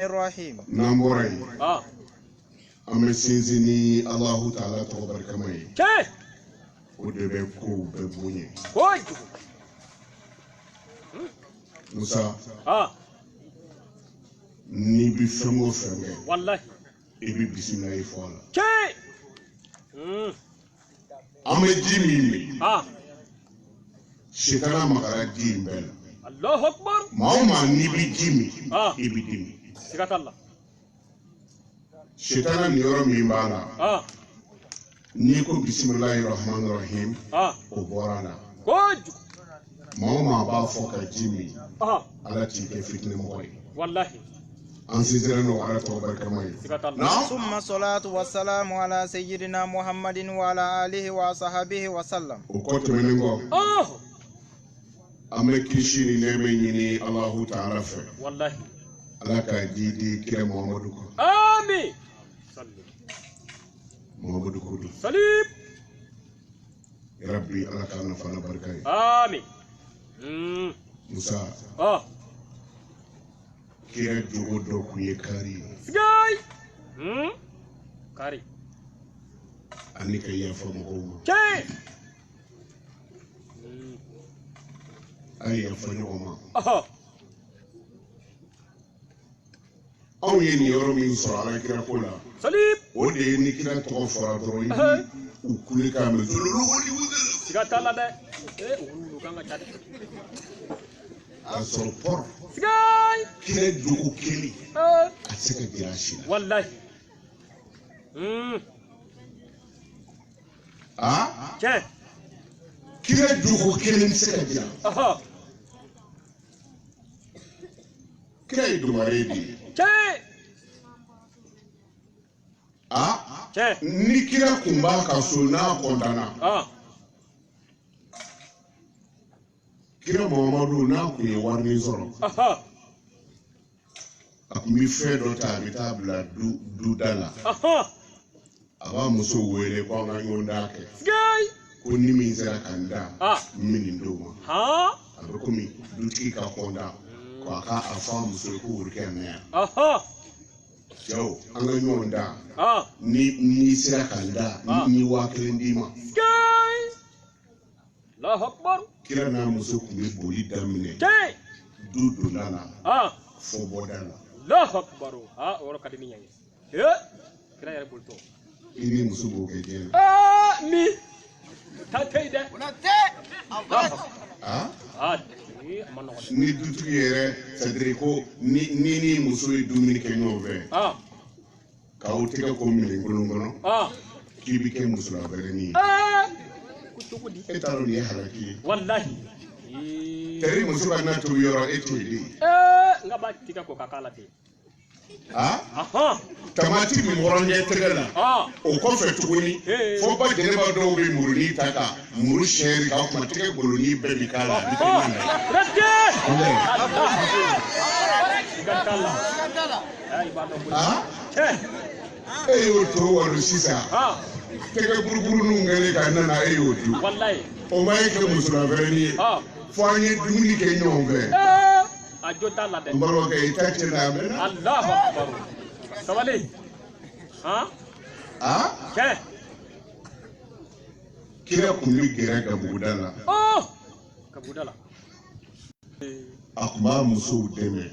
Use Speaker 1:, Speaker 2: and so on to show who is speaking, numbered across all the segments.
Speaker 1: الرحيم
Speaker 2: نامبوري أما سينزني الله تعالى تقبل كماي
Speaker 1: كيف
Speaker 2: ودبكو ببوني
Speaker 1: كوي
Speaker 2: موسى ni bi fengo fenge
Speaker 1: wallahi
Speaker 2: ibi bismillah fola
Speaker 1: كيف
Speaker 2: ama jimi shekana magara jimbel
Speaker 1: الله أكبر
Speaker 2: mauma ni bi jimi ibi dimi
Speaker 1: سكت الله
Speaker 2: shetana ni yoro mi bala ni ko bismillahir rahmanir rahim o borana
Speaker 1: كوي
Speaker 2: mauma ba foka jimi ala ti ke fitne moy
Speaker 1: والله
Speaker 2: أنسيزرنا وعلى توبة كماي.
Speaker 1: نعم. ثم الصلاة والسلام على سيدنا محمد وعلى آله وصحبه وسلم.
Speaker 2: وقت منكم. أما كيشيني نبيني الله تعالى فيه.
Speaker 1: والله.
Speaker 2: الله كجيدي كريم محمد.
Speaker 1: آمين.
Speaker 2: محمد كودو.
Speaker 1: سليم.
Speaker 2: يا ربي الله كان فانا بركاي.
Speaker 1: آمين.
Speaker 2: موسى. kira jogo do ku ye kari
Speaker 1: sgay kari
Speaker 2: ani kay ya famo ko
Speaker 1: ke
Speaker 2: ay ya famo ma aw ye ni yoro min so ala kira ko la
Speaker 1: salib
Speaker 2: o de ni kira to fora do yi u kuli ka me zulu woni wugal
Speaker 1: sigatala de ulu kanga chade
Speaker 2: asoro por
Speaker 1: sgay
Speaker 2: kira jogo keli asika girashi
Speaker 1: wallahi ke
Speaker 2: kira jogo keli sika gira kira idumare di ke ni kira kumba ka so na kontana kira Muhammadu na ku ye warni zoro akumi fe do ta bi tabla du dala aba muso wele ko nga nyonda ke
Speaker 1: gay
Speaker 2: ko ni min zera kanda min ndoma abako mi duti ka konda ko aka afa muso ko urke na yo anga nyonda ni zera kanda ni wakile ndima
Speaker 1: gay Allahu Akbar
Speaker 2: kira na muso ku be boli damine du dala fo bodala
Speaker 1: Allahu Akbar oro kadini nyanyi kira yare bulto
Speaker 2: ini muso bo ke jena
Speaker 1: mi tateide
Speaker 2: ni dutu yere Cedrico ni muso yi dumini ke nyove ka o tega ko mi ngolongono ki bi ke muso la bere ni etaro ni halaki
Speaker 1: wallahi
Speaker 2: teri muso ba na to yoro etidi
Speaker 1: ngaba tika ko kakala te
Speaker 2: tamati mi moronye tegala o ko fe tuguni fo ba dene ba do be muruni taka muru sheri ka ko tege boloni be bi kala
Speaker 1: radde gatala ay ba do
Speaker 2: eyo to waru sisa tege buruburu nu ngere ka nana eyo du
Speaker 1: wallahi
Speaker 2: o mai ke musula vereni fo anye dumuni ke nyombe
Speaker 1: ajota la de
Speaker 2: mbaro ke itati na me
Speaker 1: Allahu Akbar sawale ke
Speaker 2: kira kuli gere ga budala
Speaker 1: kabudala
Speaker 2: akuma muso deme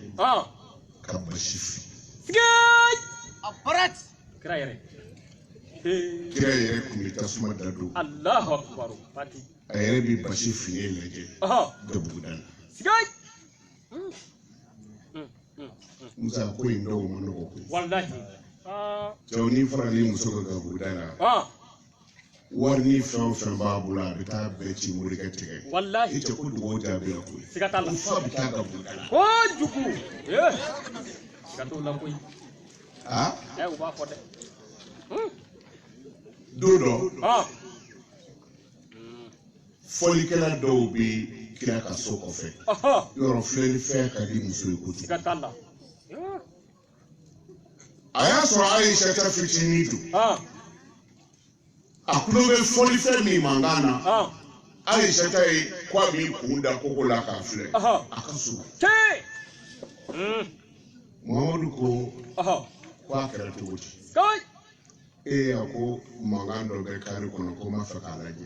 Speaker 2: ka bashifi
Speaker 1: gay aparat kira yere
Speaker 2: kuli tasuma dadu
Speaker 1: Allahu Akbar pati
Speaker 2: ayere bi bashifi ne lege ga budala
Speaker 1: gay
Speaker 2: musa ko indo mo no ko
Speaker 1: wallahi
Speaker 2: jawni farali muso ga budala warni fen babula bita beci muri ka tige
Speaker 1: wallahi
Speaker 2: ite ku duwo jabe ko
Speaker 1: sigatala
Speaker 2: fa bita ga budala
Speaker 1: ko juku sigatula ko uba fode
Speaker 2: dodo folikela do bi kira ka so ko fe yoro fleli fe ka di muso ko
Speaker 1: sigatala
Speaker 2: aya so Aisha ta fitini du akulo be foli fe mi mangana Aisha ta kwa mi kunda koko la ka fle akaso Muhammadu ko kwa kɛra cogo di a ko mankan dɔ bɛ kari kɔnɔ ko n b'a fɛ k'a lajɛ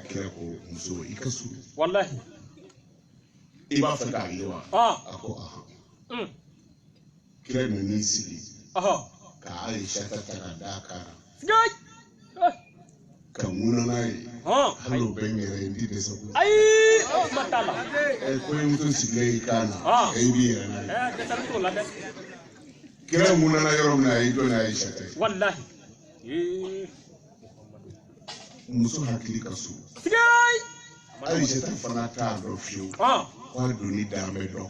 Speaker 2: kira ko muso i ka surun
Speaker 1: wallahi
Speaker 2: i b'a fɛ k'a ye wa a ko ahan kira nan'i sigi ka Aisha ta ka d'a kan ka ŋuna n'a ye hali o bɛ n yɛrɛ ye n ti dɛsɛ ko ko ye muso sigilen y'i kan na i b'i yɛrɛ n'a ye kira ŋuna na yɔrɔ min na a y'i jɔ n'a Aisha ta ye
Speaker 1: wallahi
Speaker 2: muso hakili ka so Aisha ta fana t'a dɔn fiyewu k'a donni dan bɛ dɔn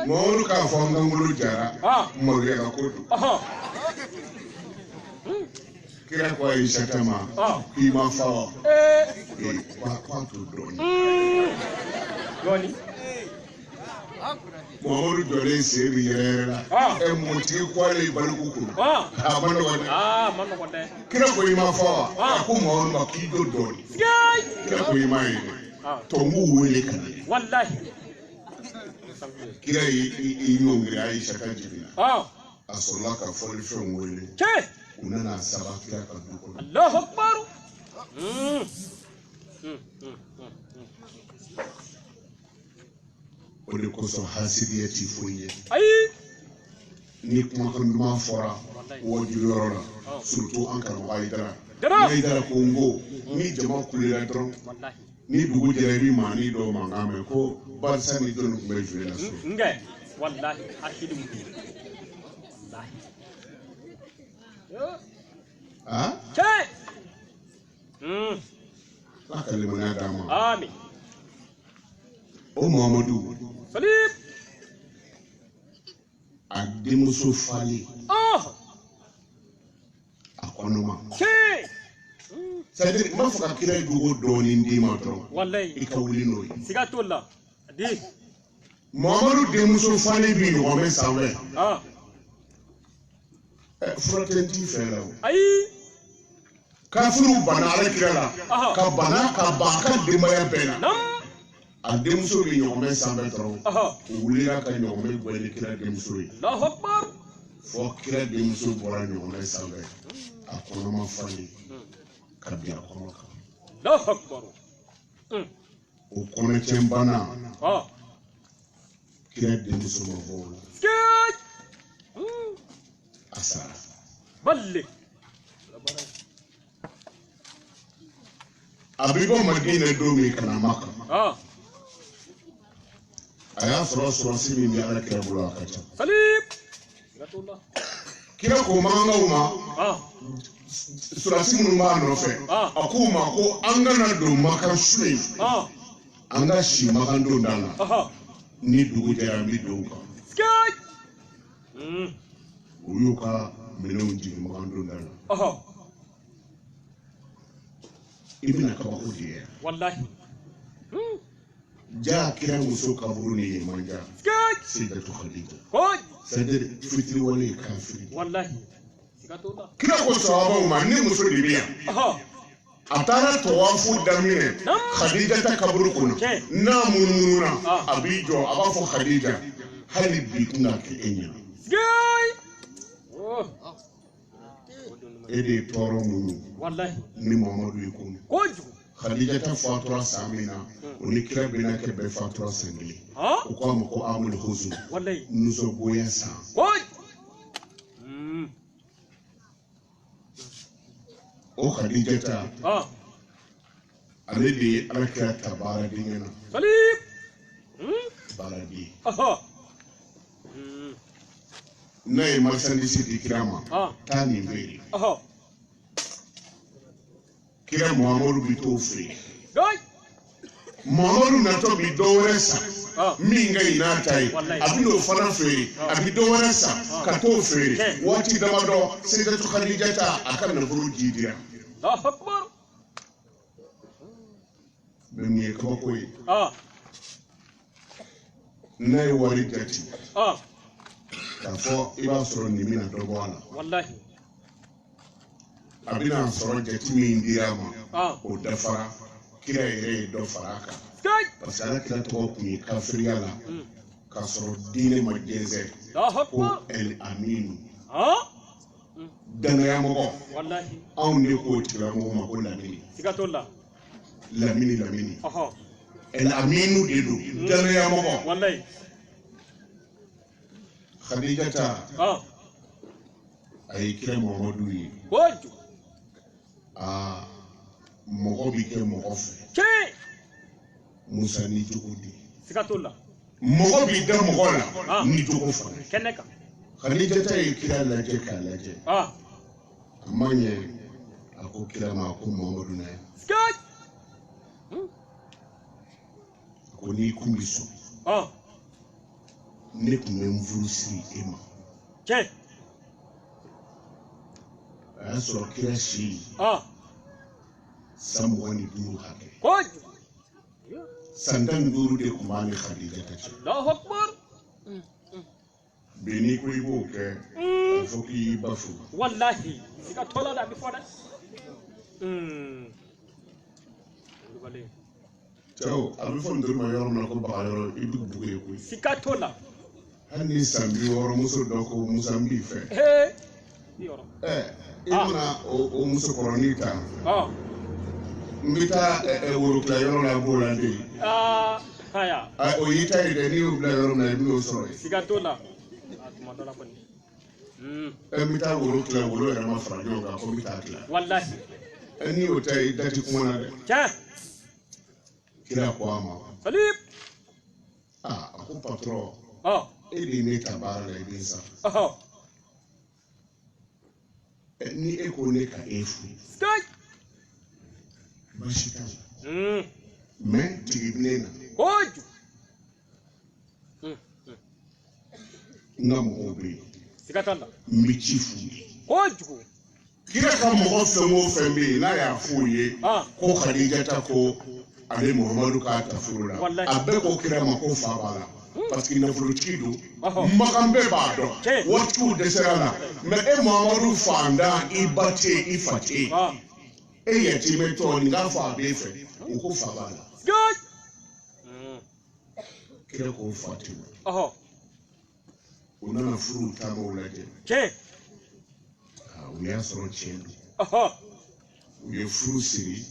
Speaker 2: Muhammadu k'a fɔ n ka ngolo jara maloya ka ko don kira ko Aisha ta ma k'i ma fa wa k'a to dɔɔni Muhammadu jɔlen sen bi yɛrɛ la mɔtigi kɔle baliku kɔnɔ a ma nɔgɔn dɛ kira ko i ma fa wa a ko Muhammadu ma k'i do dɔɔni kira ko i ma ye tɔ m'u wele ka na
Speaker 1: wallahi
Speaker 2: kira i ɲɔngiri Aisha ta jiginna a sɔrɔla ka fɔlifɛnw wele u nana saba kira ka du kɔnɔ
Speaker 1: Allahu Akbar
Speaker 2: o de kosɔn hasidiya ti foyi ye ni kumakan duman fɔra waju yɔrɔ la surtout an karamɔgɔ Ayidara ko n ko ni jama kulela dɔrɔn ni dugu jɛra i bɛ maani dɔw mankan mɛn ko barisa ni jɔnni tun bɛ jouer la so
Speaker 1: wallahi hakili mu
Speaker 2: Ala ka limaniya d'an ma
Speaker 1: amin
Speaker 2: o Muhammadu
Speaker 1: Salib
Speaker 2: a denmuso falen a kɔnɔma c'est-à-dire n b'a fɔ ka kira ye jogo dɔɔni d'i ma dɔrɔn i ka wuli n'o ye
Speaker 1: siga t'o la
Speaker 2: Muhammadu denmuso falen bi ɲɔgɔn bɛ sanfɛ fura tɛ n t'i fɛ la o kafiriw banna Alakira la ka bana ka ban a ka denbaya bɛɛ la a denmuso bɛ ɲɔgɔnmɛ sanfɛ dɔrɔn u wulila ka ɲɔgɔnmɛ bɔ ni kira denmuso ye fɔ kira denmuso bɔra ɲɔgɔnmɛ sanfɛ a kɔnɔma falen ka bin a kɔnɔ kan o kɔnɔtiɲɛ bana kira denmuso ma bɔ o la a sara a bɛ bɔ Madina don min ka na Maka a y'a sɔrɔ sɔrɔsi min bɛ Alakira bolo a ka ca kira ko makankaw ma sɔrɔsi minnu b'a nɔfɛ a k'u ma ko an kana don Maka su in an ka si Maka don da la ni dugu jɛra an bɛ don o kan u y'u ka minɛnw jigin Maka don da la i bɛna kabako de ye ja kira muso kaburu ni ye man ja Sayyidatu Khadija c'est-à-dire fitiri wale ye kafiri kira ko sahabaw ma ni muso de bɛ yan a taara tawafu daminɛ Khadija ta kaburu kɔnɔ n'a munumunu na a b'i jɔ a b'a fɔ Khadija hali bi kun ka kɛ e ɲɛna e de ye tɔɔrɔ munnu ni Muhammadu ye kun Khadija ta fatura san min na o ni kira bɛna kɛ bɛɛ fatura san kelen u k'a ma ko amul huzun nisɔngoya san o Khadija ta ale de ye Alakira ta baaradenkɛ na baaraden n'a ye marchandise di kira ma taa nin feere kira Muhammadu bi t'o feere Muhammadu natɔ bi dɔ wɛrɛ san min ka ɲi n'a ta ye a bi n'o fana feere a bi dɔ wɛrɛ san ka t'o feere waati damadɔ Sayyidatu Khadija ta a ka nafolo ji dira mɛ mun ye kabako ye n'a ye wari jate k'a fɔ i b'a sɔrɔ nin bɛna dɔ bɔ a la a bɛna sɔrɔ jate min dira a ma o dafara kira yɛrɛ ye dɔ fara a kan parce que ala kira tɔgɔ kun ye kafiriya la k'a sɔrɔ diinɛ ma jɛnsɛn ko el aminu danayamɔgɔ anw de k'o tigilamɔgɔ ma ko lamini lamini el aminu de don danayamɔgɔ Khadijata a ye kira Muhammadu ye mɔgɔ bi kɛ mɔgɔ fɛ Musa ni jogo di mɔgɔ bi da mɔgɔ la ni jogo fana Khadijata ye kira lajɛ k'a lajɛ a ma ɲɛ a ko kira ma ko Muhammadu na yan a ko n'i kun bi sɔn ne kun bɛ n furu siri e ma a y'a sɔrɔ kira si san 25 hakɛ san 15 de kun b'a ni Khadijata cɛ bi n'i ko i b'o kɛ a fɔ k'i y'i ba furu
Speaker 3: wallahi sika tola da bi fɔ dɛ
Speaker 2: cɛw a bɛ fɔ nin ma yɔrɔ min na ko baga yɔrɔ i bɛ bugu ye koyi
Speaker 3: sika tola
Speaker 2: hali ni san 60 muso dɔ ko Musa n b'i fɛ i mana o musokɔrɔnin ta n bɛ taa worokila yɔrɔ la b'o la de o y'i ta ye dɛ n'i y'o bila yɔrɔ min na i bɛn'o sɔrɔ yen
Speaker 3: sika tola
Speaker 2: n bɛ taa worokila woro yɛrɛ ma fara ɲɔgɔn kan ko n bɛ taa tila
Speaker 3: wallahi
Speaker 2: n'i y'o ta ye i da ti kuma na dɛ kira ko a ma a ko patron e de ne ta baara la i bɛ n sara ni e ko ne ka e furu baasi t'a la mais tigi bɛ ne na n ka mɔgɔw bɛ yen n bɛ ci f'u ye kira ka mɔgɔ fɛn o fɛn bɛ yen n'a y'a f'u ye ko Khadijata ko ale Muhammadu k'a ta furu la a bɛɛ ko kira ma ko fa b'a la parce que nafolotigi don makan bɛɛ b'a dɔn waritigiw dɛsɛra la mais e Muhammadu fandan i ba tɛ yen i fa tɛ yen e yatimɛtɔ nin k'a fɔ a b'e fɛ o ko fa b'a la kira ko fa tɛ yen u nana furu taamaw lajɛ u y'a sɔrɔ tiɲɛ don u ye furu siri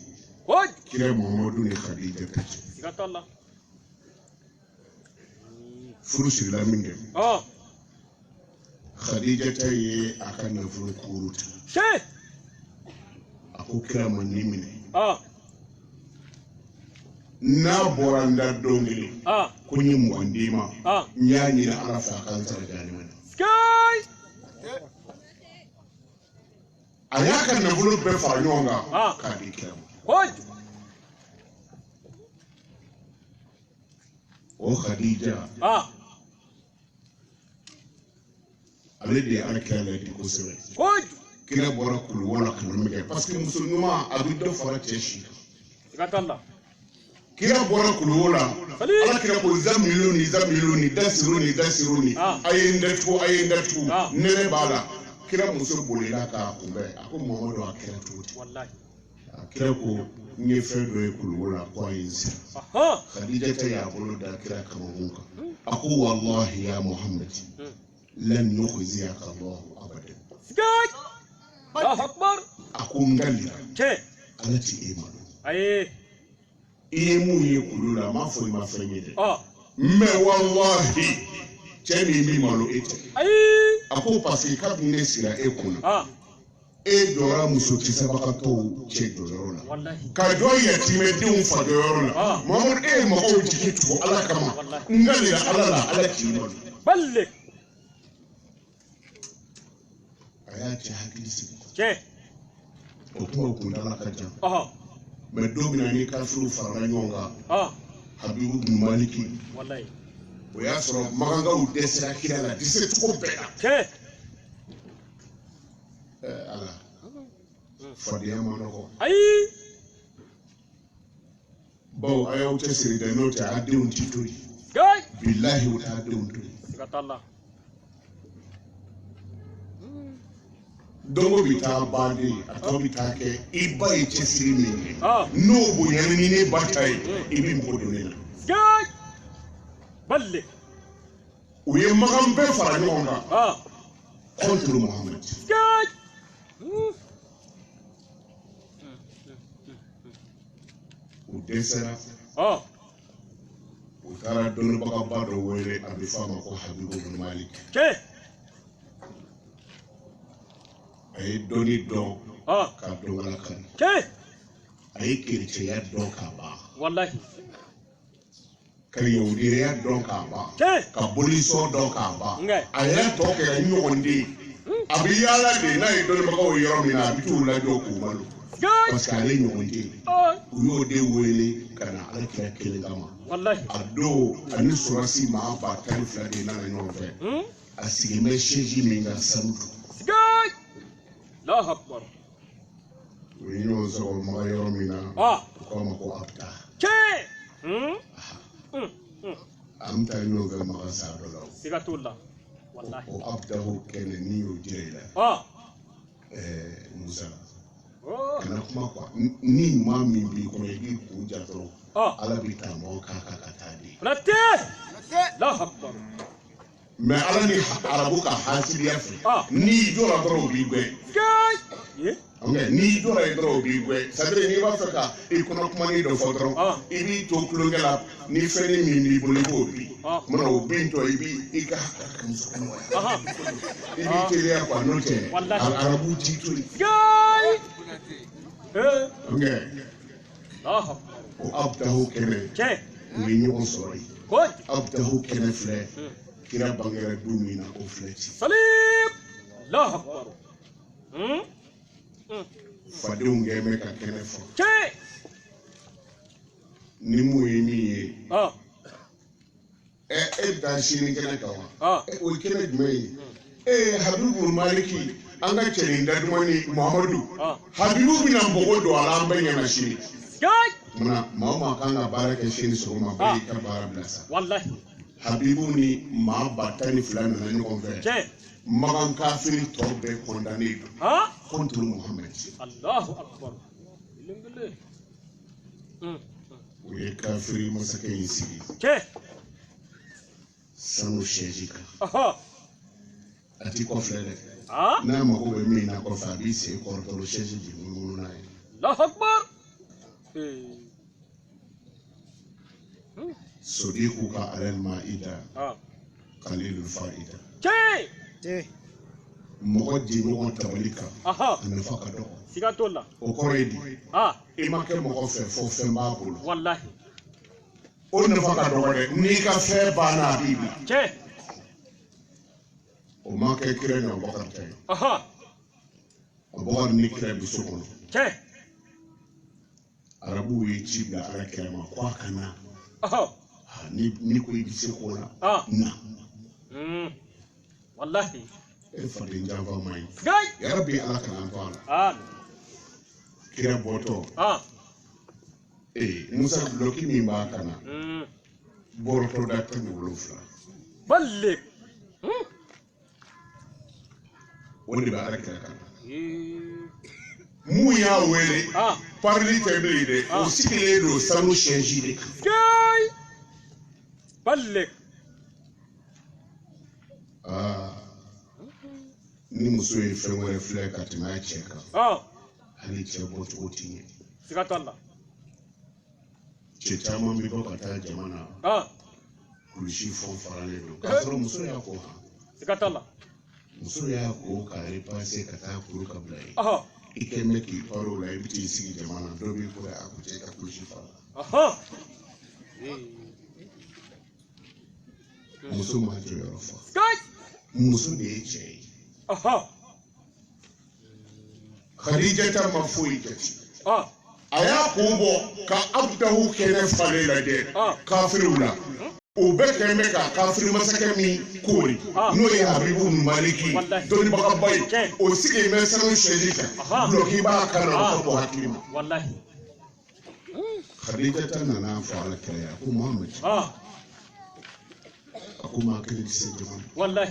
Speaker 2: kira Muhammadu ni Khadijata cɛ furu sirila min kɛ Khadijata ye a ka nafolo kuru ta a ko kira ma nin minɛ n'a bɔra n da don kelen ko n ye 20 d'i ma n y'a ɲini Ala fɛ a ka n sara jahannama na a y'a ka nafolo bɛɛ fara ɲɔgɔn kan k'a di kira ma o Khadija ale de ye ala kira ladi kosɛbɛ kira bɔra kuluwo la ka na min kɛ parce que muso ɲuman a bɛ dɔ fara cɛ si kan kira bɔra kuluwo la ala kira ko zamiloni dasironi a ye n datugu nɛnɛ b'a la kira muso bolila k'a kunbɛn a ko Muhammadu a kɛra cogo di a kira ko n ye fɛn dɔ ye kuluwo la ko a ye n sira Khadijata y'a bolo da kira kamakun kan a ko wallahi ya Muhammad lan yukhziyaka Allah abadan a ko n galira ala ti e malo i ye mun ye kulu la a m'a fɔ i ma fɛn ye dɛ mais wallahi cɛ min b'i malo e tɛ a ko parce que kabini ne sira e kunna e jɔra musokisɛbagatɔw cɛ jɔyɔrɔ la ka jɔ yatimɛdenw fa jɔyɔrɔ la Muhammadu e ye mɔgɔw jigi tugu ala kama n galira ala la ala k'i malo a y'a cɛ hakili sigi o kuma kuntala ka jan mais don min na ni kafiriw farala ɲɔgɔn kan Habibu bin Maliki o y'a sɔrɔ magangaw dɛsɛra kira la dɛsɛ cogo bɛɛ la ala fadenya ma nɔgɔ bawo a y'aw cɛsiri dɛ n'o tɛ a denw ti to yen bilahi o t'a denw to yen dongo bi taa baden a tɔ bi taa kɛ i ba ye cɛsiri min ye n'o bonyana ni ne ba ta ye i bɛ mɔgɔ don ne la
Speaker 3: balle
Speaker 2: u ye makan bɛɛ fara ɲɔgɔn kan contre Mohamed u dɛsɛra u taara dɔnnibagaba dɔ wele a bɛ f'a ma ko Habibu bin Malik a ye dɔnni dɔn k'a dɔn wala kan a ye kerecɛya dɔn k'a ban
Speaker 3: wallahi
Speaker 2: ka yahudiya dɔn k'a ban ka bolisɔn dɔn k'a ban a yɛrɛ tɔ kɛra ɲɔgɔnden a bɛ yaala de n'a ye dɔnnibagaw ye yɔrɔ min na a bɛ t'u lajɔ k'u malo parce que ale ɲɔgɔnden u y'o de wele ka na Alakira kelen kama a don ani surasi maa 12 de nana ɲɔgɔn fɛ a sigilen bɛ siège min kan Sanudu
Speaker 3: Allahu Akbar
Speaker 2: u ye ɲɔgɔn sɔrɔ maga yɔrɔ min na u k'a ma ko Abda an bɛ taa ɲɔgɔn fɛ maga sa dɔ la
Speaker 3: siga t'o la wallahi
Speaker 2: o Abdahu kɛlɛ ni y'o jira i la Musa kana kuma quoi ni maa min b'i kɔnɔ i b'i kun ja dɔrɔn Ala bɛ taa mɔgɔ k'a kan ka taa di
Speaker 3: Allahu Akbar
Speaker 2: mais Ala ni arabu ka hasidiya fɛ n'i jɔra dɔrɔn o b'i gwɛn n'i jɔra yen dɔrɔn o b'i gwɛn c'est à dire n'i b'a fɛ ka i kɔnɔ kumani dɔ fɔ dɔrɔn i b'i to kulonkɛ la ni fɛn min b'i bolo i b'o bin mana o bin tɔ i ka i b'i teliya quoi n'o tɛ arabu t'i to yen o Abdahu kɛnɛ u ye ɲɔgɔn sɔrɔ yen Abdahu kɛnɛ filɛ kira bangera du min na o filɛ ci fadenw kɛ bɛ ka kɛnɛ fɔ ni mun ye min ye e dan sini kɛnɛ kan wa o ye kɛnɛ jumɛn ye Habibu Maliki an ka cɛnin dadumani Muhamadu Habibu bɛna npogo don a la an bɛɛ ɲɛna sini maa o maa kan ka baara kɛ sini sɔgɔma bɛɛ y'i ka baara bila sa Habibu ni maa 12 nana ɲɔgɔn fɛ magan kafiri tɔ bɛɛ condamné don contre Mohamed
Speaker 3: Allahu Akbar
Speaker 2: u ye kafiri masakɛ in sigi sanu siège kan a ti kɔfilɛ dɛ n'a mago bɛ min na kɔfɛ a b'i sen kɔrɔtɔ siège di munumunu n'a ye
Speaker 3: Allahu Akbar
Speaker 2: Sodiku ka al-Maida Qalilul Faida mɔgɔ di ɲɔgɔn tabali kan a nafa ka dɔgɔ
Speaker 3: siga t'o la
Speaker 2: o kɔrɔ ye di i ma kɛ mɔgɔ fɛ fo fɛn b'a bolo
Speaker 3: wallahi
Speaker 2: o nafa ka dɔgɔ dɛ n'i ka fɛn banna a b'i bila o ma kɛ kira ni Abubakar ta ye Abubakar ni kira bi so kɔnɔ arabuw ye ci bila Alakira ma ko a ka na ni ko i bɛ se ko la na
Speaker 3: wallahi
Speaker 2: faden janfa ma ye yarabi Ala kana an to a la kira bɔtɔ Musa duloki min b'a kana bɔrɔtɔ da 17
Speaker 3: balle
Speaker 2: o de bɛ Alakira kana mun y'a wele parli tɛ bilen dɛ o sigilen don sanu siège de kan
Speaker 3: balle
Speaker 2: ni muso ye fɛn wɛrɛ filɛ ka tɛmɛ a cɛ kan hali cɛ bɔcogo tɛ ɲɛ
Speaker 3: siga t'a la
Speaker 2: cɛ caman bɛ bɔ ka taa jama na kulusi fɛn faralen don k'a sɔrɔ muso y'a ko
Speaker 3: siga t'a la
Speaker 2: muso y'a ko k'a repase ka taa kuru ka bila ye i kɛ mɛ k'i paro la i bɛ t'i sigi jama na dɔ b'i ko a ko cɛ ka kulusi fara muso ma jɔyɔrɔ fa muso de ye cɛ ye Khadijata ma foyi jate a y'a kun bɔ ka Abdahu kɛnɛ falen lajɛ kafiriw la o bɛɛ kɛlen bɛ ka kafiri masakɛ min koori n'o ye Habibu Maliki dɔnnibagaba ye o sigilen bɛ sanu siège kan duloki b'a kan na o ka bɔ hakili ma Khadijata nana fɔ Alakira ye a ko Muhamɛdi a ko maa kelen tɛ se jama na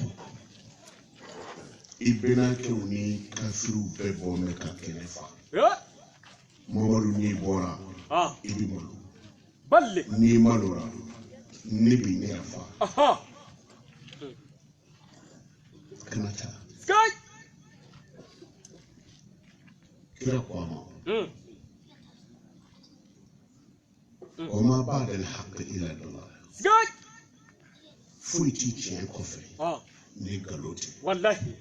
Speaker 2: Ibenake ni kafiru bebo meka kenefa. Mamadu ni bora. Ibi malu.
Speaker 3: Ballik.
Speaker 2: Ni malura. Nibi nefa.
Speaker 3: Aha.
Speaker 2: Kanata.
Speaker 3: Sky.
Speaker 2: Kira kwama. وما بعد الحق إلى الله.
Speaker 3: Sky.
Speaker 2: Fuiti tiens kofe. Ne galote.
Speaker 3: Wallahi.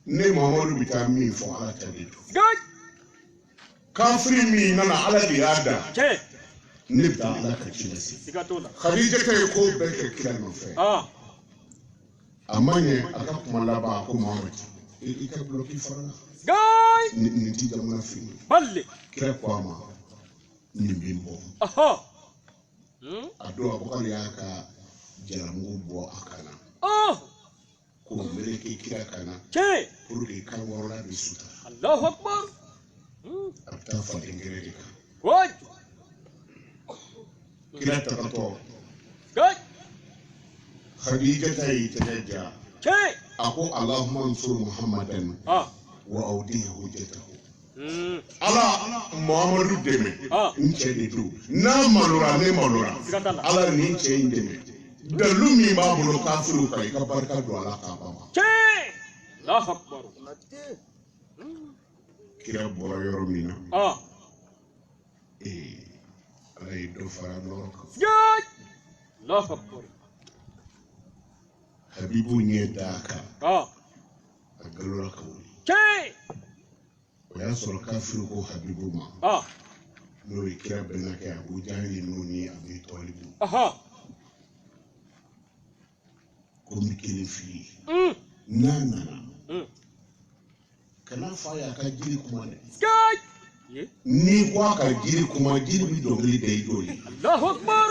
Speaker 2: Ne Muhammadu bita min fo ala tabitu.
Speaker 3: Sky.
Speaker 2: Kafiri min nana ala de yada.
Speaker 3: Che.
Speaker 2: Ne bita ala ka kilasi.
Speaker 3: Sigatola.
Speaker 2: Khadija ta yi ko beke kila no fe. Amanye aka kuma laba ko Muhammad. Ika bloki farana.
Speaker 3: Sky.
Speaker 2: Ni ti jamana fi.
Speaker 3: Ballik.
Speaker 2: Kira kwama. Ni bimbo.
Speaker 3: Aha.
Speaker 2: Ado abokali yaka jaramu bo akana. Ko meleke kira kana.
Speaker 3: Che.
Speaker 2: Pour que kan wala bi suta.
Speaker 3: Allahu Akbar.
Speaker 2: Abta fa dingere dika.
Speaker 3: Waj.
Speaker 2: Kira takato.
Speaker 3: Sky.
Speaker 2: Khadija tayi tajja.
Speaker 3: Che.
Speaker 2: Ako Allahumma ansur Muhammadan. Wa awdihi hujjatahu. Ala Muhammadu deme. Nche de do. Na malura ne malura. Ala ni nche indeme. Dalu mi ba bolo kafiru kai ka barka do ala ka baba.
Speaker 3: Che. Allahu Akbar.
Speaker 2: Kira bora yoro mina. Ala do fara no.
Speaker 3: Sky. Allahu Akbar.
Speaker 2: Habibu nye daka. Agalura ka wuri.
Speaker 3: Che.
Speaker 2: Ya sɔrɔ kafiru ko Habibu ma. N'o ye kira bɛnna kɛ Abu Jahili n'o ni Abi Tɔlibu. Ko n bɛ kelen f'i ye. N'a nana. Kana fɔ a ye a ka jiri kuma dɛ. N'i ko a ka jiri kuma jiri bɛ dɔnkili da i jɔ ye.
Speaker 3: Allahu Akbar.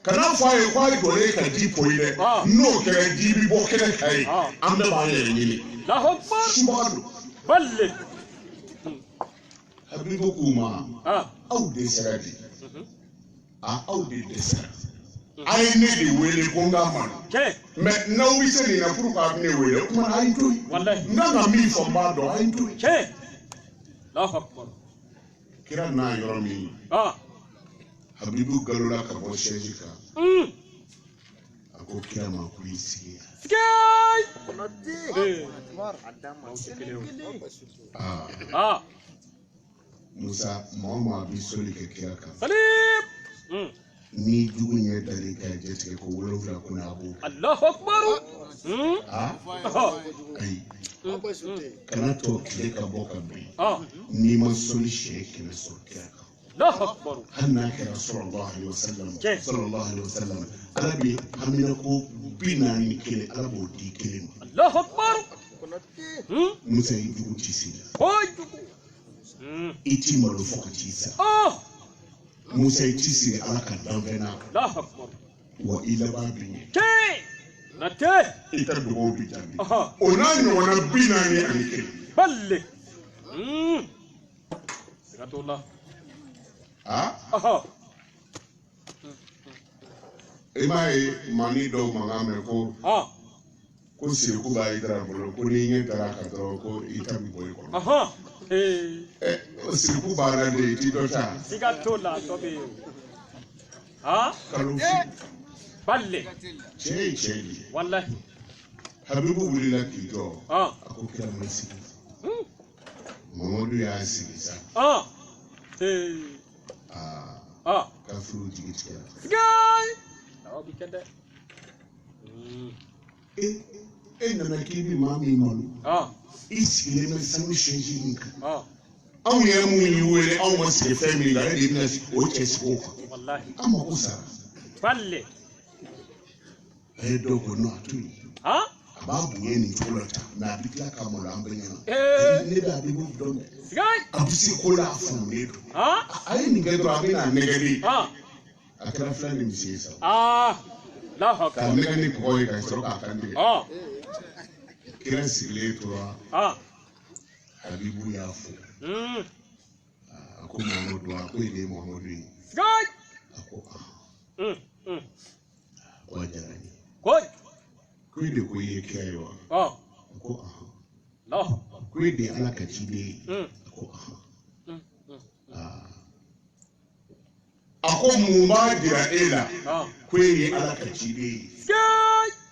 Speaker 2: Kana fɔ a ye ko a ye jɔlen ka ji poyi dɛ. N'o kɛra ji bɛ bɔ kɛnɛ kan ye. An bɛɛ b'an yɛrɛ ɲini.
Speaker 3: Allahu Akbar.
Speaker 2: Subahana.
Speaker 3: Ballik.
Speaker 2: Habibu kuma. Aw de sera de. Aw de dɛsɛra. A ye ne de wele ko n ka mara. Mɛ n'aw bɛ se nin na pour k'a bɛ ne wele o tuma a ye to yen. N kan ka min fɔ n b'a dɔn a ye to yen.
Speaker 3: Allahu Akbar.
Speaker 2: Kira n'a yɔrɔ min. Habibu galola ka bɔ sɛji kan. A ko kira ma ko i sigi yan. Musa mɔgɔ bɛ soli kɛ kira kan. Ni jugu ɲɛ dali ka jɛtigɛ ko 7 ko n'a b'o.
Speaker 3: Allahu Akbar.
Speaker 2: Ayi. Kana to tile ka bɔ ka bin. N'i ma soli siɲɛ 100 sɔrɔ kira kan.
Speaker 3: Allahu Akbar.
Speaker 2: Hali n'a kɛra sallallahu alaihi wasallam. Ala bɛ hamina ko 41 Ala b'o di 1 ma.
Speaker 3: Allahu Akbar.
Speaker 2: Musa y'i jugu ci si la. I t'i malo fo ka t'i sa. Musa y'i ci sigi Ala ka danfɛn na.
Speaker 3: Allahu Akbar.
Speaker 2: Wa i laban bɛ ɲɛ. I ka dugawu bɛ jaabi. O n'a ɲɔgɔnna 41.
Speaker 3: Ballik. Sigatola.
Speaker 2: I m'a ye mani dɔw mankan mɛn ko siriku b'a Idara bolo ko n'i ɲɛ dara a kan dɔrɔn ko i ta bɛ bɔ i kɔnɔ. Siriku b'a la de i ti dɔ ta.
Speaker 3: Sigatola dɔ bɛ yen.
Speaker 2: Kalo fili.
Speaker 3: Ballik.
Speaker 2: Cɛ ye cɛ de ye.
Speaker 3: Wallahi.
Speaker 2: Habibu wulila k'i jɔ. A ko kira ma sigi. Mamadu y'a sigi sa. Kafiru jigi tigɛra. E nana k'i bɛ maa min malo. I sigilen bɛ sanu sɛnji min kan. Anw yɛrɛ mun y'i wele anw ma sigi fɛn min kan e de bɛna o cɛ sigi o kan. An mako sara. A ye dɔw ko a to yen. A b'a bonya nin cogo la tan mɛ a bɛ tila ka malo an bɛɛ ɲɛna. Ne bɛ a bɛ bɔ dɔn dɛ. A bɛ se ko la a fununen don. A ye nin kɛ dɔrɔn a bɛ na nɛgɛli. A kɛra fila ni misi ye sa. Ka nɛgɛ ni kɔgɔ ye ka sɔrɔ k'a kan tigɛ. Kira sigilen tora. Habibu y'a fo. A ko Mamadu a ko e de ye Mamadu ye. A ko de ko ye kira yo ko ko de ala ka ci de ko ako mu ma dira ela ko ye ala ka ci de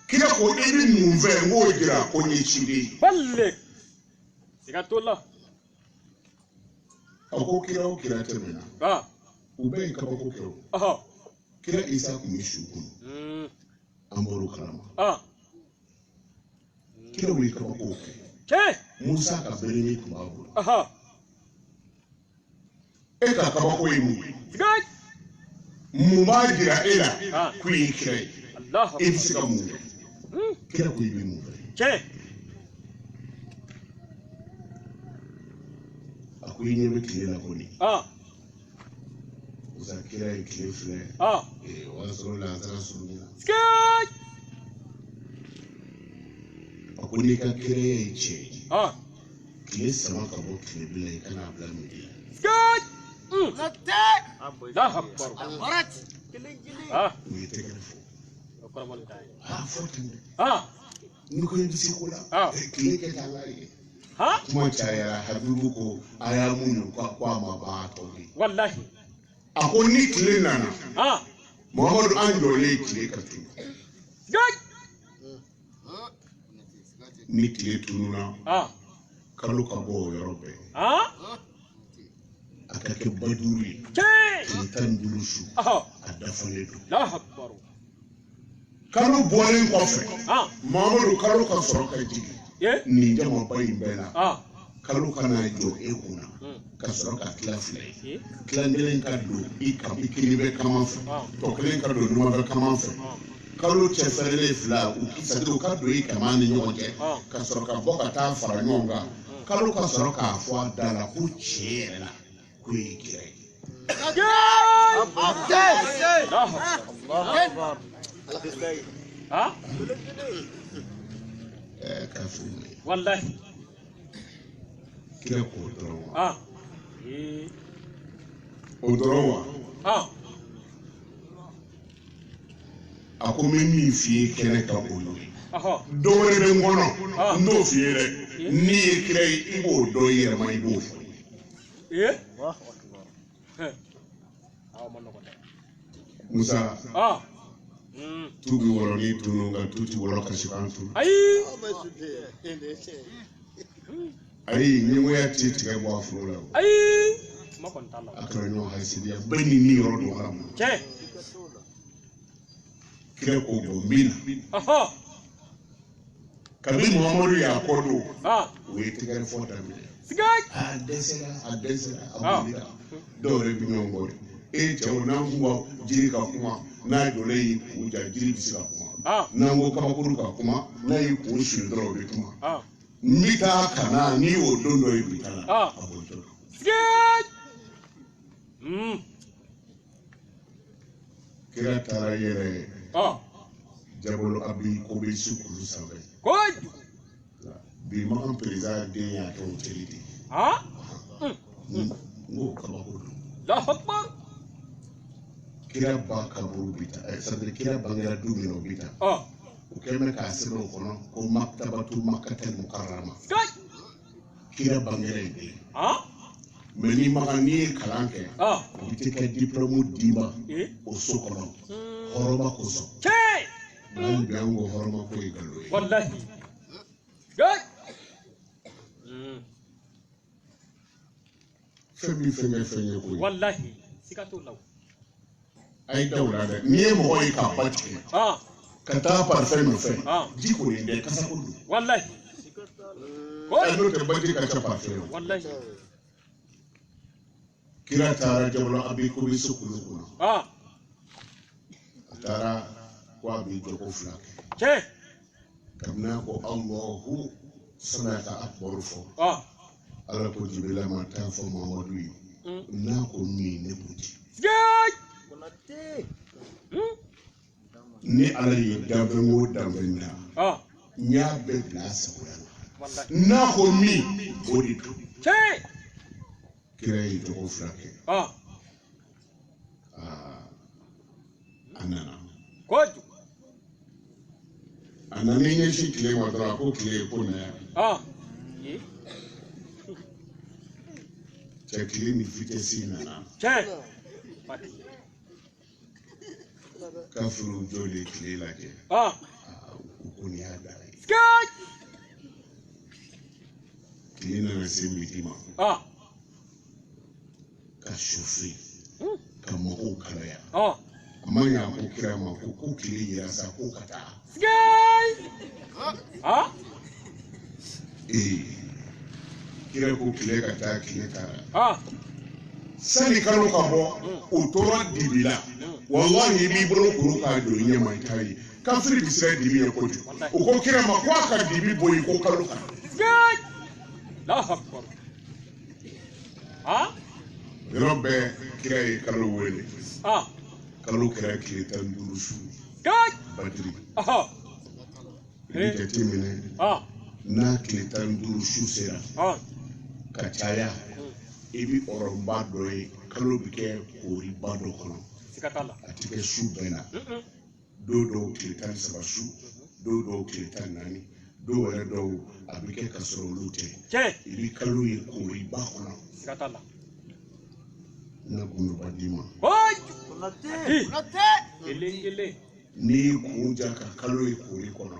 Speaker 2: kira ko ibi mu ve mo dira ko ni ci de
Speaker 3: balle sigatola
Speaker 2: ako kira o kira temena ube ka ko kira kira isa ku mishu amboro kalama kira wi ka ko Musa ka bereni ku babu e ka ka ko yi mu ma dira ela ku yi kira Allah e bi ka mu kira ku yi mu akwai ne muke na ko ne Zakira yi kile file wasu lazara su nuna akwai ka kire ya yi ce kile sama ka bo kile bila yi kana bila mu iya mu yi ta gani fotin ni ko yi bisi kula kile ke ta lari kuma caya habibu ko aya munu kwa ma ba to
Speaker 3: wallahi
Speaker 2: ako ni kile nana Muhammadu anjole kile ka tu ni kile tununa kalu ka bo yorobe aka ke baduri tan durusu adafale do
Speaker 3: la akbar
Speaker 2: kalu bolen kofe Muhammadu kalu ka soroka jigi ni jama bayin bela kalu kana jo ekuna ka soroka kila file kila ngelen ka do ikilibe kama fe to kelen ka do numa be kama fe kalu cheferele fila ukisado ka do ikamani nyonje ka soroka boka ta fara nyonga kalu ka soroka afwa dala ku chela ku ikire kafuni
Speaker 3: wallahi
Speaker 2: kila ko dorowa o dorowa ako mi fi kene ka bolo dore be ngono ndo fi re ni kire ibo do yere ma ibo Musa tubi wolo ni tununga tuti wolo kashikantu ayi ni mo ya titi ga bo afula akara no hasidia bani ni rodo haram kire ko bombina kabi Muhammadu ya kodo we tigare fota mi adesera abulida dore bi ngongore chauna ngwa jiri ka kuma na dole yi uja jiri bisi ka kuma na ngo kama kuru ka kuma na yi ku shi dro be kuma mita kana ni o dondo yi bitala aboto kira tara yere jabolo abi ko be sukuru sabe bi ma am president de ya to teliti ngo kama kuru
Speaker 3: la akbar
Speaker 2: kira ba kaburu bita sadri kira bangera dumino bita ukeme ka siro kono ko maktabatu makkatul mukarrama kira bangera ide meni magani kalanke bitike diplôme diba o sokono horoma ko so nan biango horoma ko igalo
Speaker 3: wallahi gay
Speaker 2: femi ko
Speaker 3: wallahi sikatulaw
Speaker 2: ay dawla da ni mo hoy ka batti ka ta parfait no fe jiko ni de kasa ko du
Speaker 3: wallahi
Speaker 2: ay no te batti ka ta parfait
Speaker 3: wallahi
Speaker 2: kira tara jablo abi ko bi sukulu ko tara ko abi joko flake kamna ko Allahu samaka akbar fo ala ko jibila ma ta fo Muhammadu na ko mi ne buti ni ala ye danfɛn o danfɛn na n y'a bɛɛ bila a sagoya la n'a ko min o de don kira ye tɔgɔ fila kɛ a nana ana ni ɲɛsin tile ma dɔrɔn a ko tile ye ko na yan cɛ tile ni vitesse nana kafiru jɔ de tile lajɛ u ko nin y'a da ye tile nana se midi ma ka sufi ka mɔgɔw kalaya a ma ɲa ko kira ma ko tile yira sa ko ka taa kira ko tile ka taa tile taara sani kalo ka bɔ o tora dibi la wallahi i b'i bolo kuru k'a don i ɲɛ ma i t'a ye kafiri bi siran dibi ye kojugu o ko kira ma ko a ka dibi bɔ i ko kalo kan yɔrɔ bɛɛ kira ye kalo wele kalo kɛra tile 15 su badiri i bɛ jateminɛ n'a tile 15 su sera ka caya i bɛ ɔrɔnba dɔ ye kalo bɛ kɛ kooriba dɔ kɔnɔ a tɛ kɛ su bɛɛ la don dɔw tile 13 su don dɔw tile 14 don wɛrɛ dɔw a bɛ kɛ ka sɔrɔ olu tɛ i bɛ kalo ye kooriba kɔnɔ na gunuba d'i ma n'i y'i kun ja ka kalo ye koori kɔnɔ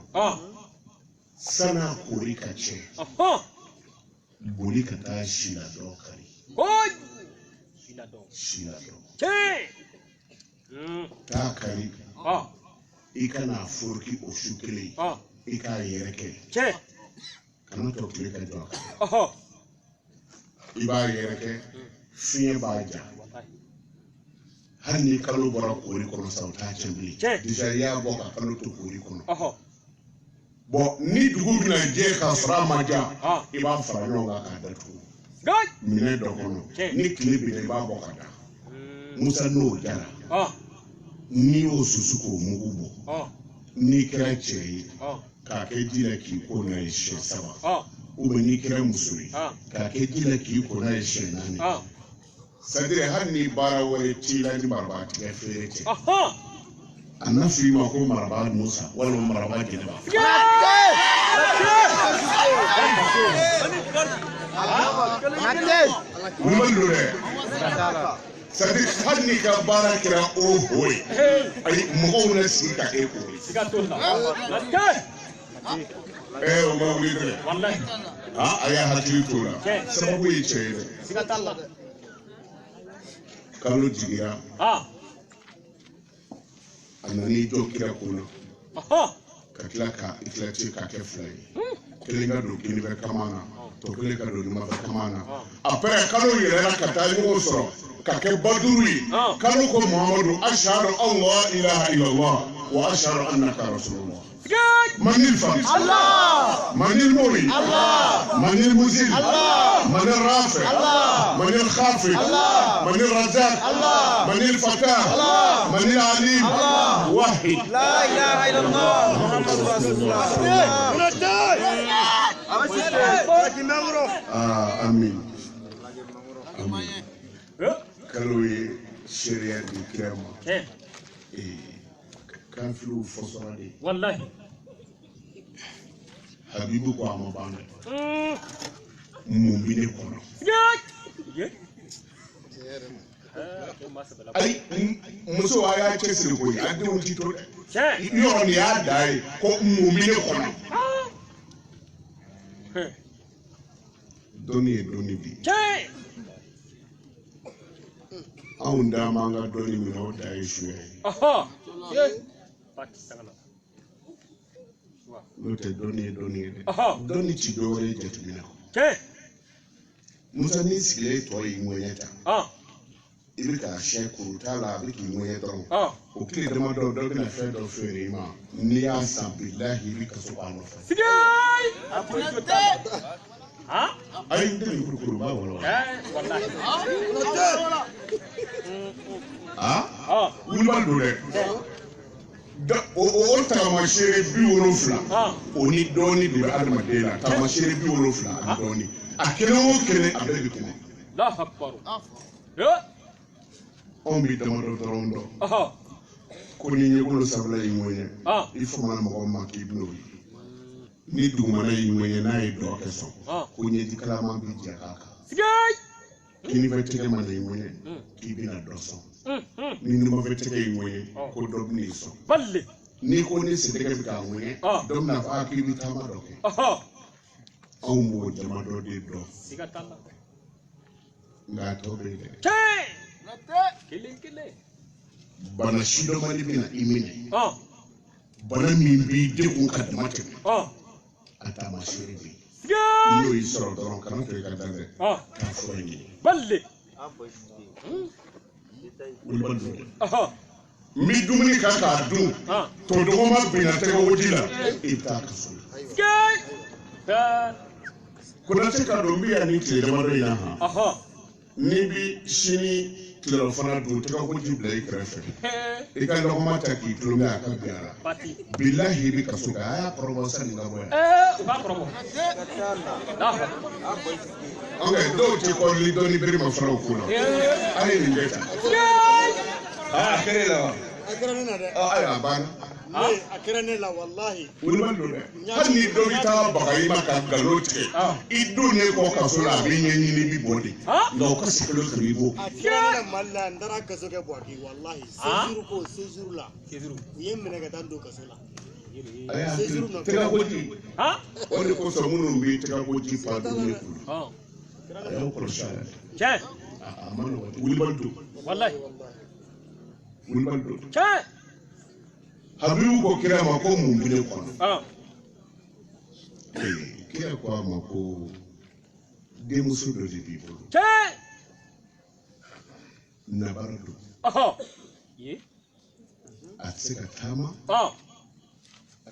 Speaker 2: san'a koori ka tiɲɛ boli ka taa siladɔ kari siladɔ taa kari i kana foroki o su kelen i k'a yɛrɛ kɛ kana tɔ tile ka jɔ a kan i b'a yɛrɛ kɛ fiɲɛ b'a ja hali ni kalo bɔra koori kɔnɔ sa o t'a tiɲɛ bilen déjà i y'a bɔ ka kalo to koori kɔnɔ bon ni dugu bɛna jɛ k'a sɔrɔ a ma ja i b'a fara ɲɔgɔn kan k'a datugu minɛn dɔ kɔnɔ ni tile bɛna i b'a bɔ ka da musa n'o jara n'i y'o susu k'o mugu bɔ n'i kɛra cɛ ye k'a kɛ ji la k'i ko n'a ye siɲɛ 3 ou n'i kɛra muso ye k'a kɛ ji la k'i ko n'a ye siɲɛ 4 c'est-à-dire hali ni baara wɛrɛ t'i la ni marabaa tigɛ feere tɛ a na f'i ma ko marabaa musa walima marabaa jɛnɛba wuli don dɛ c'est-à-dire hali n'i ka baara kɛra o ye ayi mɔgɔw na sigi ka e kori o ma wuli dɛ a y'a hakili t'o la sababu ye cɛ ye dɛ kalo jigira a nan'i jɔ kira kunna ka tila ka éclater ka kɛ 2 ye kelen ka don kinibɛ kama na tɔ kelen ka don nimafɛ kama na après kalo yɛlɛla ka taa ɲɔgɔn sɔrɔ ka kɛ baduru ye kalo ko muhamadu ashhadu an la ilaha illallah wa ashhadu annaka rasulullah من الفم الله من المؤمن الله من المزيل الله من الرافع الله من الخافض الله من الرزاق الله من الفتاح الله من العليم الله واحد لا اله الا الله محمد رسول الله امين امين كلوي شريعه الكرام كان في فصل والله Habibu ko ama bana mun bi ne kono ai muso aya chesiri ko ya de won tito yo ni ya dai ko mun bi ne kono doni bi awun da manga doni mi no dai shuwe n'o tɛ dɔnni ye dɔnni ye dɛ dɔnni ti dɔ wɛrɛ ye jateminɛ kɔ musa n'i sigilen tɔ y'i ŋɛɲɛ ta i bɛ k'a siyɛn kuru t'a la a bɛ k'i ŋɛɲɛ dɔrɔn o tile damadɔ dɔ bɛna fɛn dɔ feere i ma n'i y'a san bilahi i bɛ kaso k'a nɔfɛ ayi n tɛ nin kurukuru ba wɔlɔ wulibali don dɛ o taamasere 70 o ni dɔɔni de bɛ adamaden na taamasere 70 ani dɔɔni a kelen o kelen a bɛɛ bɛ kelen anw bɛ damadɔ dɔrɔn dɔn ko ni ɲɛbolo sanfɛla y'i ŋɛɲɛ i famana mɔgɔ ma k'i bɛn'o ye ni dugumana yi ŋwɛɲɛ n'a ye dɔ kɛ sɔn ko ɲɛji kalaman bi jɛ k'a kan kini fɛ tɛgɛ mana yi ŋwɛɲɛ k'i bɛna dɔ sɔn ni numan fɛ tɛgɛ yi ŋwɛɲɛ ko dɔ bɛna i sɔn n'i ko ni sɛtɛgɛ bɛ k'a ŋwɛɲɛ dɔ bɛna fɔ k'i bɛ taama dɔ kɛ anw b'o jama dɔ de dɔn nka a tɔ bɛ yen dɛ bana sidɔnbali bɛna i minɛ bana min b'i degun ka dama tɛmɛ a taamasiyɛn bɛ yen n'o y'i sɔrɔ dɔrɔn kana to i ka dan dɛ k'a fura ɲini wulibali don dɛ n bɛ dumuni kan k'a dun tɔdɔgɔma binna tɛgɛ woji la i bɛ taa kaso la konate ka don n bɛ yan ni tile damadɔ in na han n'i bɛ sini tilelafana dun tɛgɛ woji bila i kɛrɛfɛ i ka nɔgɔma ta k'i tulon a ka bin a la bilahi i bɛ kaso kɛ a y'a kɔrɔbɔ sani ka bɔ yan dɔw tɛ kɔrɔli dɔɔni bere ma fara o ko la a ye nin bɛɛ ta a kɛra la wa a kɛra ne na dɛ ayiwa a banna a kɛra ne la walahi wulibali don dɛ hali ni dɔ bɛ taa bagayi ma ka nkalon tigɛ i don ne kɔ kaso la a bɛ ɲɛɲini bi bɔ de nka o ka sigilo kan i b'o kɛ. a kɛra ne la mali la n taara kaso kɛ Buwaki walahi séjour ko séjour la u ye n minɛ ka taa n don kaso la. a y'a tɛgɛkoji o de kosɔn minnu bɛ tɛgɛkoji fa dumuni kɔnɔ a y'o kɔlɔsi a la dɛ a ma nɔgɔn wulibali don wulibali don. Habibu ko kira ma ko mun bɛ ne kɔnɔ kira ko a ma ko denmuso dɔ de b'i bolo nabara don a tɛ se ka taama a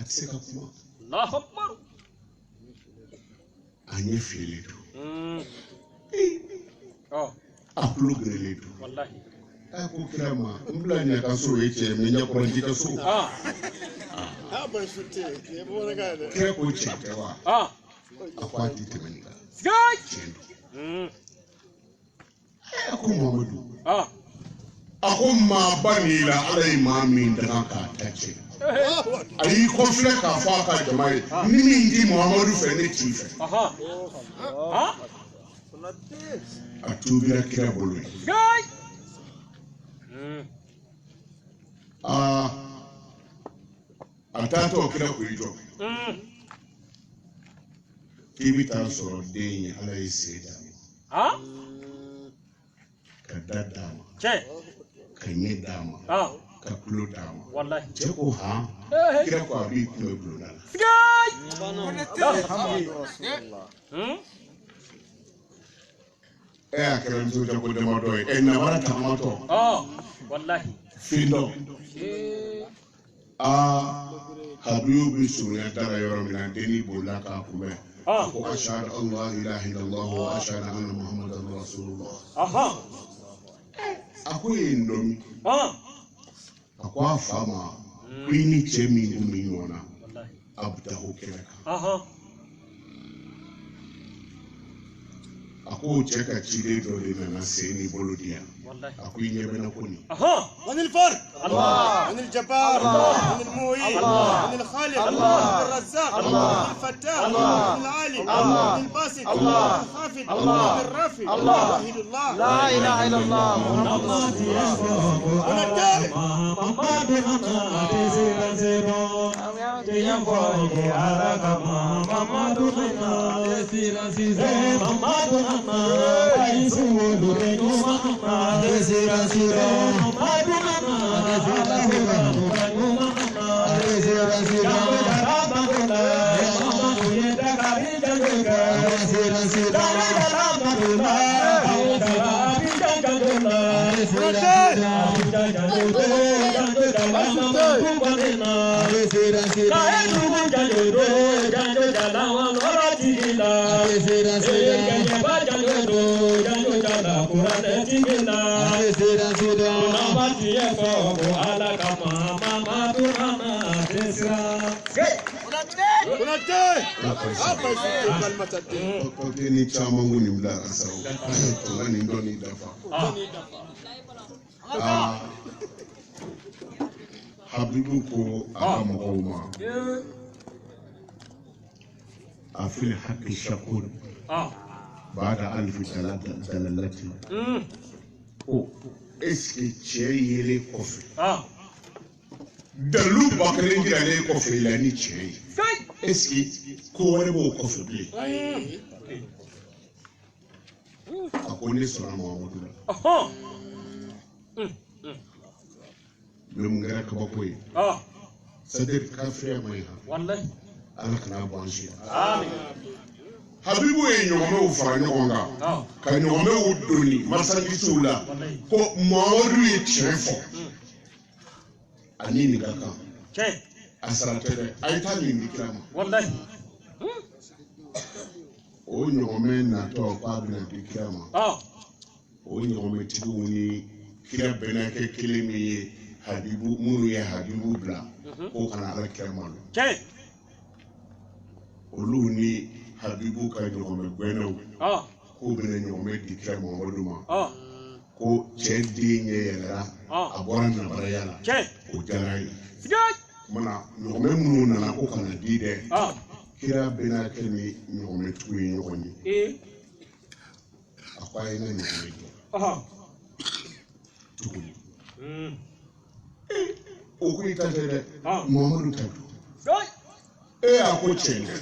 Speaker 2: tɛ se ka kuma a ɲɛ fiyɛlen don a tulo gɛrɛlen don a ko kira ma n bila ɲɛ ka so ye cɛ mɛ ɲɛkɔrɔji ka so kira ko cɛ tɛ wa a ko a ti tɛmɛ nin kan tiɲɛ don a ko Mamadu a ko maa ba n'i la ala ye maa min danga k'a ta cɛ a y'i kɔfilɛ k'a fɔ a ka jama ye ni min di Mamadu fɛ ne t'i fɛ a tubira kira bolo ye a taatɔ kira ko i jɔ k'i bɛ taa sɔrɔ den ye ala ye se d'a ma ka da d'a ma ka ɲɛ d'a ma ka tulo d'a ma cɛ ko han kira ko a b'i kunbɛ bulonda la y'a kɛra nisɔndiya ko damadɔ ye nabara tagamatɔ findɔ Habibu bɛ surunya dara yɔrɔ min na denni bolila k'a kunbɛn a ko ashhadu an la ilaha illallah wa ashhadu anna muhammadan rasulullah a ko ye n dɔn a ko a fa ma ko i ni cɛ min kun bɛ ɲɔgɔn na a bɛ taa o kɛnɛ kan a ko cɛ ka ciden dɔ de nana sen n'i bolo di yan a ko i ɲɛ bɛ na ko nin
Speaker 4: من الفرد الله من الجبار الله من المعين الله من الخالق الله من الرزاق الله من الفتاح الله من العالم الله من الباسط الله من الخافض الله من الرافع الله وحيد الله
Speaker 1: لا اله الا الله محمد رسول الله
Speaker 2: ni caman ko nin bila ka sago tuma nin dɔ nin dafa Habibu ko a ka mɔgɔw ma في الحق الشكور بعد 1000 دلالتي اسكي تشيري كوفي دلو بكرين جلالي كوفي لاني تشيري اسكي كوربو كوفي بلي أكوني سلام محمد بمغرا كباكوي سدر كافيا مايها
Speaker 3: والله
Speaker 2: أنا كنا بانشي
Speaker 3: آمين
Speaker 2: habibu ye ɲɔgɔnmɛ u fara ɲɔgɔn kan ka ɲɔgɔnmɛ u doni masakisiw la ko mamadu ye tiɲɛ fɔ ani nin ka kan a sara tɛ dɛ a ye taa nin di kira ma o ɲɔgɔnmɛ natɔ k'a bɛna di kira ma o ɲɔgɔnmɛ tigiw ni kira bɛnna kɛ kelen min ye habibu minnu ye habibu bila ko kana ala kira ma don olu ni habibu ka ɲɔgɔnmɛ gbɛnɛw k'u bɛna ɲɔgɔnmɛ di kira mamadu ma ko cɛ den ɲɛ yɛlɛra a bɔra nabaraya la o diyara ye mana ɲɔgɔnmɛ minnu nana ko kana di dɛ kira bɛna kɛ ni ɲɔgɔnmɛtigiw ye ɲɔgɔn ye a ko a ye n ka ɲɔgɔnmɛ di tuguni o ko i ta tɛ dɛ mamadu ta don a ko tiɲɛ dɛ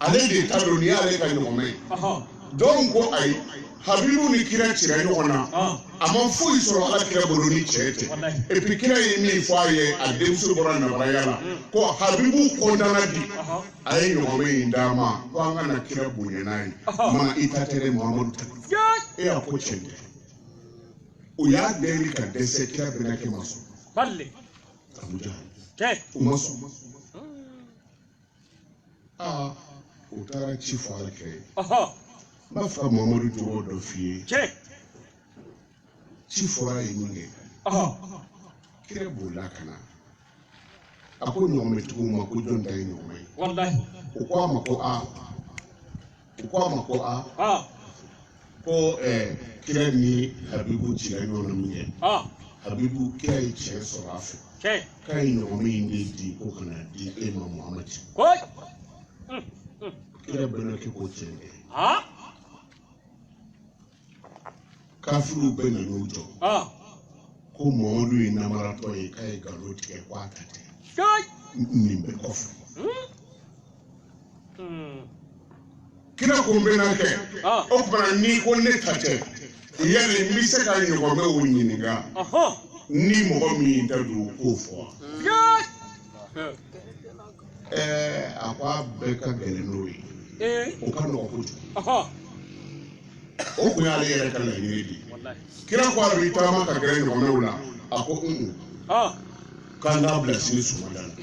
Speaker 2: ale de ta don ni y'ale ka ɲɔgɔnmɛ ye donc ko ayi habibu ni kira cira ɲɔgɔn na a ma foyi sɔrɔ ala kira bolo ni cɛ tɛ et puis kira ye min fɔ a ye a denmuso bɔra nabaraya la ko habibu kɔntana di a ye ɲɔgɔnmɛ in d'a ma ko an kana kira bonya n'a ye mana i ta tɛ dɛ mamadu ta a ko tiɲɛ tɛ o y'a deli ka dɛsɛ kira bɛna kɛ ma sɔn abuja o ma sɔn o taara ci fɔ ala kira ye n b'a fɔ mamadu jogo dɔ f'i ye ci fɔra ye min kɛ kira bolila ka na a ko ɲɔgɔnmɛtigiw ma ko jɔn ta ye ɲɔgɔnmɛ ye o ko a ma ko ko kira ni habibu cira ɲɔgɔn na min kɛ habibu kira ye tiɲɛ sɔrɔ a fɛ k'a ye ɲɔgɔnmɛ in de di ko kana di e ma muhamadi kira bɛna kɛ ko tiɲɛ tɛ kafiru bɛ nan'u jɔ ko mamadu ye namaratɔ ye k'a ye nkalon tigɛ ko a ta tɛ nin bɛ kɔfɛ kira ko n bɛna kɛ o tuma n'i ko ne ta tɛ yali n bɛ se ka ɲɔgɔnmɛw ɲininka ni mɔgɔ min ta don k'o fɔ a ko a bɛɛ ka gɛlɛn n'o ye o ka nɔgɔ kojugu o kun y'ale yɛrɛ ka laɲini de ye kira ko a bɛ taama ka gɛrɛ ɲɔgɔnmɛw la a ko k'an k'a bila sini sɔgɔmada la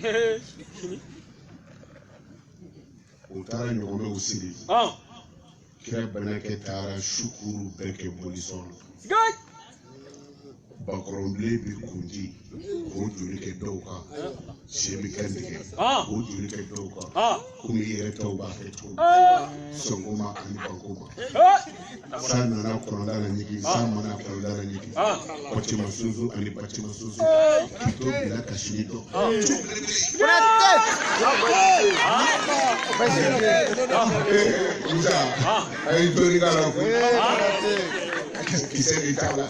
Speaker 2: o taara ɲɔgɔnmɛw sigi kira bɛnakɛ taara sukuru bɛɛ kɛ bolisɔn na bakɔrɔnbilen bɛ kundi k'o joli kɛ dɔw kan sen bɛ kɛ tigɛ k'o joli kɛ dɔw kan komi i yɛrɛ taw b'a kɛ cogo sɔngoma ani bankoma san nana kɔnɔda la ɲigi san mana kɔnɔda la ɲigi batima sunsun ani batima sunsun k'i to bila ka sini dɔn musa a ye dɔɔnin k'a la ko kisɛ de t'a la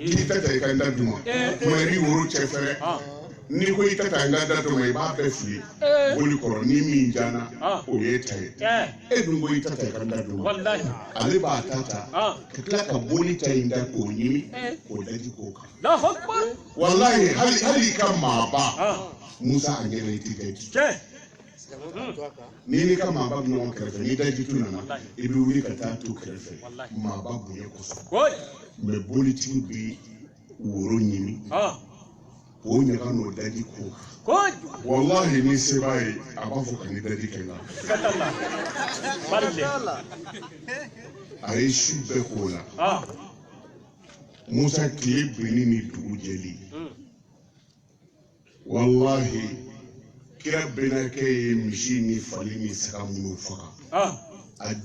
Speaker 2: k'i ta ta i ka n da d'u ma kuma i b'i woro cɛ fɛrɛ n'i ko i ta ta i ka n da d'u ma i b'a bɛɛ fili boli kɔrɔ ni min jana o ye ta ye e dun ko i ta ta i ka n da d'u ma ale b'a ta ta ka tila ka boli ta in da k'o ɲimi k'o daji k'o kan walahi hali i ka maaba musa a ɲɛna i ti kɛ di n'i n'i ka maaba bɛ ɲɔgɔn kɛrɛfɛ ni dajitu nana i bɛ wuli ka taa to kɛrɛfɛ maaba bonya kosɔn mɛ bolitigi bɛ woro ɲimi k'o ɲaga n'o daji ko walahi ni se b'a ye a b'a fɔ ka ni daji kɛ n kan a ye su bɛɛ k'o la musa tile binni ni dugu jɛli walahi kira bɛnakɛ ye misi ni fali ni saga minnu faga